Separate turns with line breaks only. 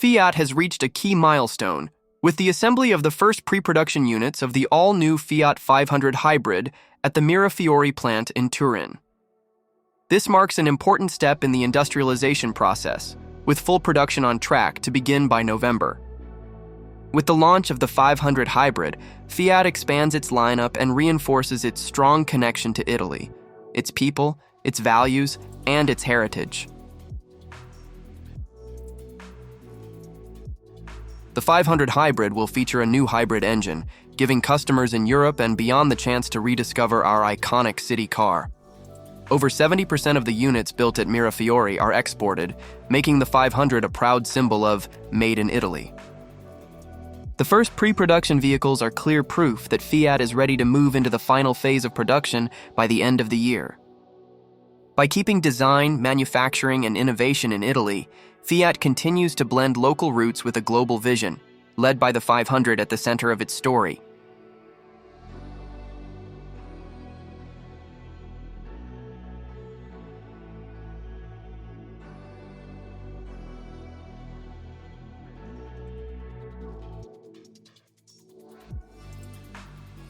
Fiat has reached a key milestone, with the assembly of the first pre-production units of the all-new Fiat 500 hybrid at the Mirafiori plant in Turin. This marks an important step in the industrialization process, with full production on track to begin by November. With the launch of the 500 hybrid, Fiat expands its lineup and reinforces its strong connection to Italy, its people, its values, and its heritage. The 500 hybrid will feature a new hybrid engine, giving customers in Europe and beyond the chance to rediscover our iconic city car. Over 70% of the units built at Mirafiori are exported, making the 500 a proud symbol of Made in Italy. The first pre-production vehicles are clear proof that Fiat is ready to move into the final phase of production by the end of the year. By keeping design, manufacturing, and innovation in Italy, Fiat continues to blend local roots with a global vision, led by the 500 at the center of its story.